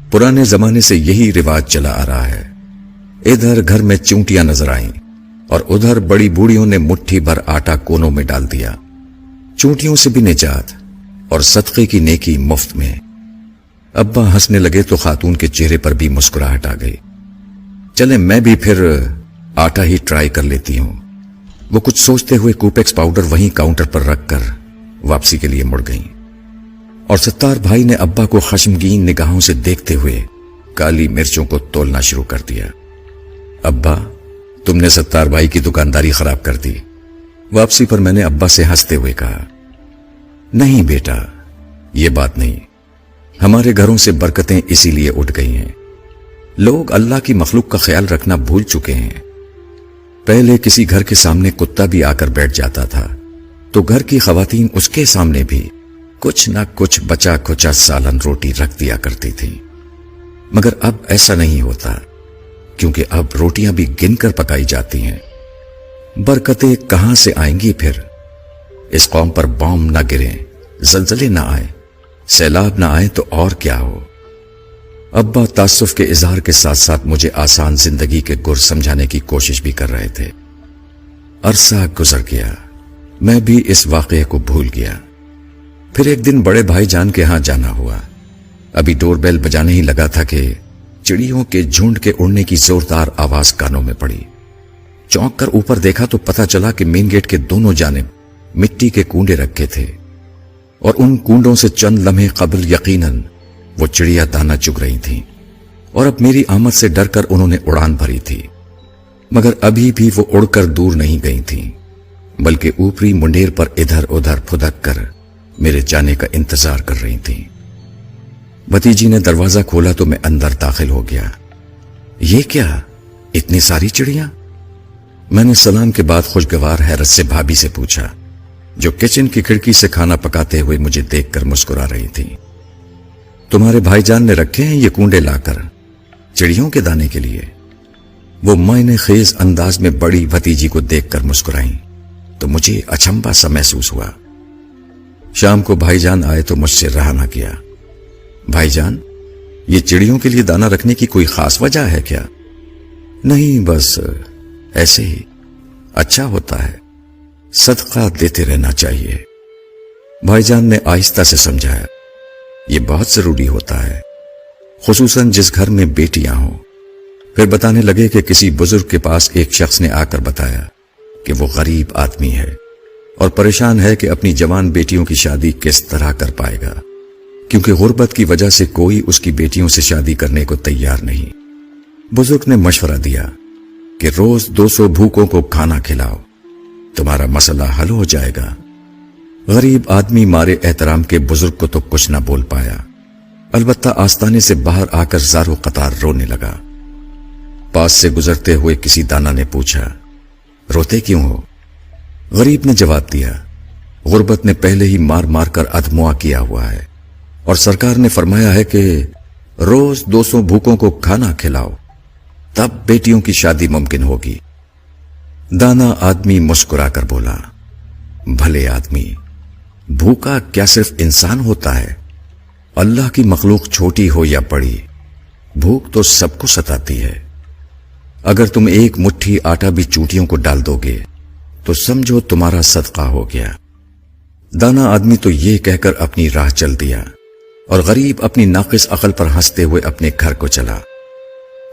पुराने जमाने से यही रिवाज चला आ रहा है। इधर घर में चूंटियां नजर आईं और उधर बड़ी बूढ़ियों ने मुट्ठी भर आटा कोनों में डाल दिया। चूंटियों से भी निजात और सदक़े की नेकी मुफ्त में। अब्बा हंसने लगे तो खातून के चेहरे पर भी मुस्कुराहट आ गई। चले मैं भी फिर आटा ही ट्राई कर लेती हूं। वो कुछ सोचते हुए कूपेक्स पाउडर वहीं काउंटर पर रखकर वापसी के लिए मुड़ गईं और सत्तार भाई ने अब्बा को खश्मगीन निगाहों से देखते हुए काली मिर्चों को तोलना शुरू कर दिया। अब्बा, तुमने सत्तार भाई की दुकानदारी खराब कर दी। वापसी पर मैंने अब्बा से हंसते हुए कहा, नहीं बेटा, ये बात नहीं। हमारे घरों से बरकतें इसीलिए उठ गई हैं। लोग अल्लाह की मखलूक का ख्याल रखना भूल चुके हैं। पहले किसी घर के सामने कुत्ता भी आकर बैठ जाता था तो घर की खवातीन उसके सामने भी कुछ ना कुछ बचा खुचा सालन रोटी रख दिया करती थी। मगर अब ऐसा नहीं होता, क्योंकि अब रोटियां भी गिनकर पकाई जाती हैं। बरकतें कहां से आएंगी फिर? इस कौम पर बॉम्ब ना गिरे, जलजले ना आए, सैलाब ना आए तो और क्या हो। अब्बा तासुफ के इजहार के साथ साथ मुझे आसान जिंदगी के गुर समझाने की कोशिश भी कर रहे थे। अरसा गुजर गया, मैं भी इस वाकये को भूल गया। फिर एक दिन बड़े भाईजान के यहां जाना हुआ। अभी डोरबेल बजाने ही लगा था कि चिड़ियों के झुंड के उड़ने की जोरदार आवाज कानों में पड़ी। चौंक कर ऊपर देखा तो पता चला कि मेन गेट के दोनों जानिब मिट्टी के कूंडे रखे थे और उन कूंडों से चंद लम्हे कबल यकीनन वो चिड़िया दाना चुग रही थीं और अब मेरी आमद से डरकर उन्होंने उड़ान भरी थी। मगर अभी भी वो उड़कर दूर नहीं गई थीं, बल्कि ऊपरी मुंडेर पर इधर उधर फुदक कर मेरे जाने का इंतजार कर रही थीं। भतीजी ने दरवाजा खोला तो मैं अंदर दाखिल हो गया। ये क्या, इतनी सारी चिड़िया? मैंने सलाम के बाद खुशगवार हैरत से भाभी से पूछा, जो किचन की खिड़की से खाना पकाते हुए मुझे देखकर मुस्कुरा रही थी। तुम्हारे भाईजान ने रखे हैं ये कूंडे लाकर चिड़ियों के दाने के लिए? वो मायने खेज अंदाज में बड़ी भतीजी को देखकर मुस्कुराई तो मुझे अचंभा सा महसूस हुआ। शाम को भाईजान आए तो मुझसे रहा ना किया। भाईजान, ये चिड़ियों के लिए दाना रखने की कोई खास वजह है क्या? नहीं, बस ऐसे ही। अच्छा होता है, सदका देते रहना चाहिए। भाईजान ने आहिस्ता से समझाया, ये बहुत जरूरी होता है, खुसूसन जिस घर में बेटियां हों। फिर बताने लगे कि किसी बुजुर्ग के पास एक शख्स ने आकर बताया कि वो गरीब आदमी है और परेशान है कि अपनी जवान बेटियों की शादी किस तरह कर पाएगा, क्योंकि गुर्बत की वजह से कोई उसकी बेटियों से शादी करने को तैयार नहीं। बुजुर्ग ने मशवरा दिया कि रोज 200 भूखों को खाना खिलाओ, तुम्हारा मसला हल हो जाएगा। गरीब आदमी मारे एहतराम के बुजुर्ग को तो कुछ ना बोल पाया, अलबत्ता आस्ताने से बाहर आकर ज़ारो कतार रोने लगा। पास से गुजरते हुए किसी दाना ने पूछा, रोते क्यों हो? गरीब ने जवाब दिया, गुर्बत ने पहले ही मार मार कर अधमुआ किया हुआ है और सरकार ने फरमाया है कि रोज 200 भूखों को खाना खिलाओ, तब बेटियों की शादी मुमकिन होगी। दाना आदमी मुस्कुराकर बोला, भले आदमी, भूखा क्या सिर्फ इंसान होता है? अल्लाह की मखलूक छोटी हो या बड़ी, भूख तो सबको सताती है। अगर तुम एक मुट्ठी आटा भी चूंटियों को डाल दोगे तो समझो तुम्हारा सदका हो गया। दाना आदमी तो ये कहकर अपनी राह चल दिया और गरीब अपनी नाकिस अकल पर हंसते हुए अपने घर को चला।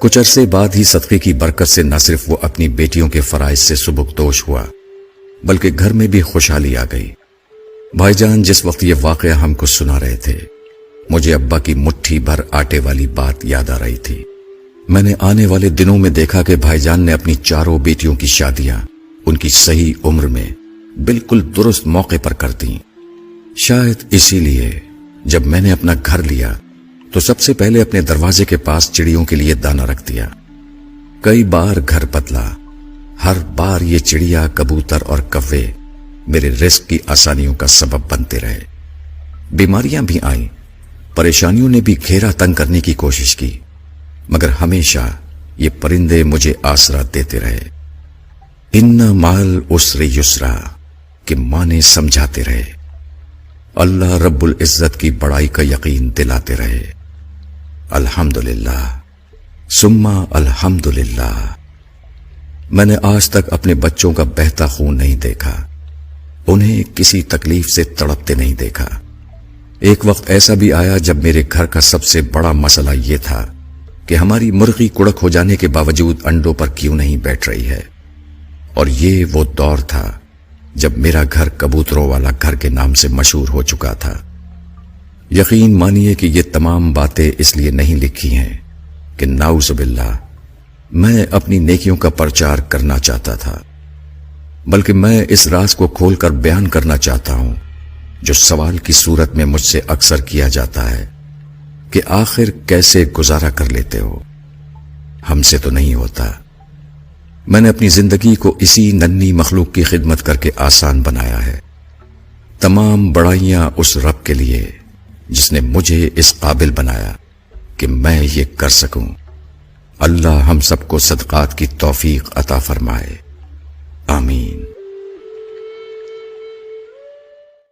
कुछ अरसे बाद ही सदके की बरकत से न सिर्फ वो अपनी बेटियों के फराइज से सुबुकदोश हुआ, बल्कि घर में भी खुशहाली आ गई। भाईजान जिस वक्त ये वाकया हमको सुना रहे थे, मुझे अब्बा की मुट्ठी भर आटे वाली बात याद आ रही थी। मैंने आने वाले दिनों में देखा कि भाईजान ने अपनी चारों बेटियों की शादियां उनकी सही उम्र में बिल्कुल दुरुस्त मौके पर कर दी। शायद इसीलिए जब मैंने अपना घर लिया तो सबसे पहले अपने दरवाजे के पास चिड़ियों के लिए दाना रख दिया। कई बार घर बदला, हर बार ये चिड़िया, कबूतर और कव्वे मेरे रिस्क की आसानियों का सबब बनते रहे। बीमारियां भी आईं, परेशानियों ने भी घेरा तंग करने की कोशिश की, मगर हमेशा ये परिंदे मुझे आसरा देते रहे। इन्ना माल उसरे युसरा कि माने समझाते रहे। अल्लाह रब्बुल इज्जत की बड़ाई का यकीन दिलाते रहे। الحمدللہ ثم الحمدللہ۔ میں نے آج تک اپنے بچوں کا بہتا خون نہیں دیکھا، انہیں کسی تکلیف سے تڑپتے نہیں دیکھا۔ ایک وقت ایسا بھی آیا جب میرے گھر کا سب سے بڑا مسئلہ یہ تھا کہ ہماری مرغی کڑک ہو جانے کے باوجود انڈوں پر کیوں نہیں بیٹھ رہی ہے، اور یہ وہ دور تھا جب میرا گھر کبوتروں والا گھر کے نام سے مشہور ہو چکا تھا۔ یقین مانیے کہ یہ تمام باتیں اس لیے نہیں لکھی ہیں کہ نعوذ باللہ میں اپنی نیکیوں کا پرچار کرنا چاہتا تھا، بلکہ میں اس راز کو کھول کر بیان کرنا چاہتا ہوں جو سوال کی صورت میں مجھ سے اکثر کیا جاتا ہے کہ آخر کیسے گزارا کر لیتے ہو؟ ہم سے تو نہیں ہوتا۔ میں نے اپنی زندگی کو اسی ننھی مخلوق کی خدمت کر کے آسان بنایا ہے۔ تمام بڑائیاں اس رب کے لیے جس نے مجھے اس قابل بنایا کہ میں یہ کر سکوں۔ اللہ ہم سب کو صدقات کی توفیق عطا فرمائے، آمین۔